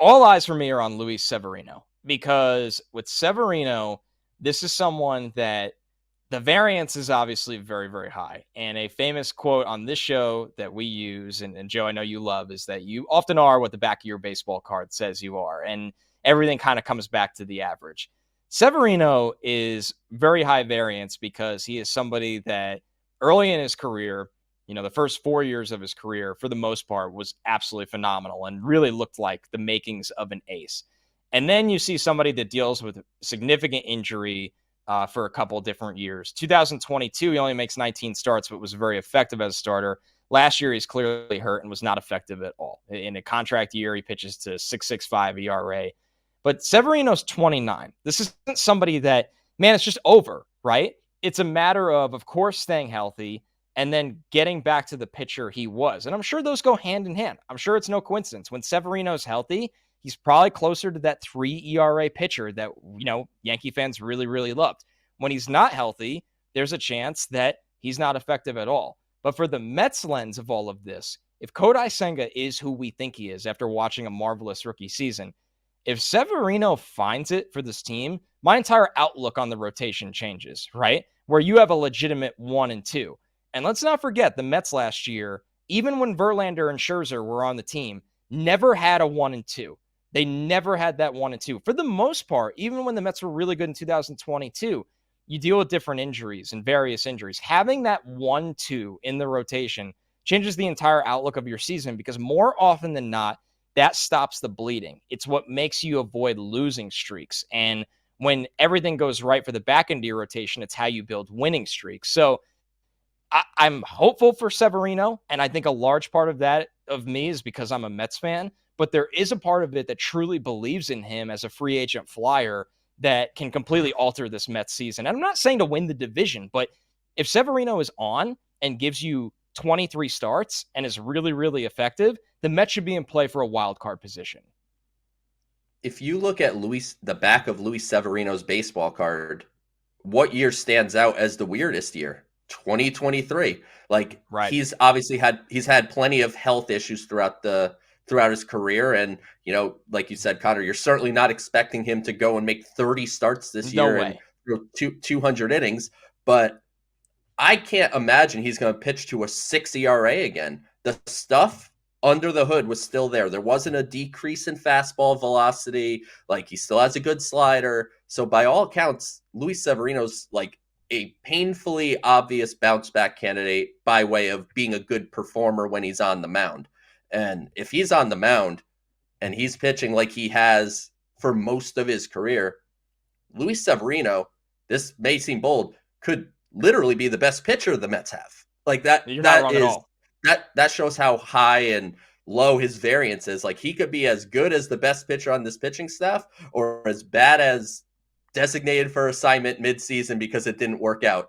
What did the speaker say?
All eyes for me are on Luis Severino, because with Severino, this is someone that the variance is obviously very, very high. And a famous quote on this show that we use, and Joe, I know you love, is that you often are what the back of your baseball card says you are. And everything kind of comes back to the average. Severino is very high variance because he is somebody that early in his career, the first 4 years of his career, for the most part, was absolutely phenomenal and really looked like the makings of an ace. And then you see somebody that deals with significant injury for a couple of different years. 2022, he only makes 19 starts, but was very effective as a starter. Last year, he's clearly hurt and was not effective at all. In a contract year, he pitches to 6.65 ERA. But Severino's 29. This isn't somebody that, man, it's just over, right? It's a matter of course, staying healthy and then getting back to the pitcher he was. And I'm sure those go hand in hand. I'm sure it's no coincidence. When Severino's healthy, he's probably closer to that 3 ERA pitcher that, Yankee fans really, really loved. When he's not healthy, there's a chance that he's not effective at all. But for the Mets lens of all of this, if Kodai Senga is who we think he is after watching a marvelous rookie season, if Severino finds it for this team, my entire outlook on the rotation changes, right? Where you have a legitimate 1 and 2. And let's not forget the Mets last year, even when Verlander and Scherzer were on the team, never had a 1 and 2. They never had that 1 and 2. For the most part, even when the Mets were really good in 2022, you deal with different injuries and various injuries. Having that 1-2 in the rotation changes the entire outlook of your season, because more often than not, that stops the bleeding. It's what makes you avoid losing streaks. And when everything goes right for the back end of your rotation, it's how you build winning streaks. So I'm hopeful for Severino, and I think a large part of that of me is because I'm a Mets fan, but there is a part of it that truly believes in him as a free agent flyer that can completely alter this Mets season. And I'm not saying to win the division, but if Severino is on and gives you 23 starts and is really, really effective, the Mets should be in play for a wild card position. If you look at the back of Luis Severino's baseball card, what year stands out as the weirdest year? 2023. Like, right. He's had plenty of health issues throughout his career, and like you said, Connor, you're certainly not expecting him to go and make 30 starts this year and throw 200 innings, but I can't imagine he's going to pitch to a 6 ERA again. The stuff under the hood was still there. There wasn't a decrease in fastball velocity. Like, he still has a good slider. So by all accounts, Luis Severino's like a painfully obvious bounce back candidate by way of being a good performer when he's on the mound. And if he's on the mound and he's pitching like he has for most of his career, Luis Severino, this may seem bold, could literally be the best pitcher the Mets have. Like, that You're not wrong at all. That shows how high and low his variance is. Like, he could be as good as the best pitcher on this pitching staff or as bad as designated for assignment midseason because it didn't work out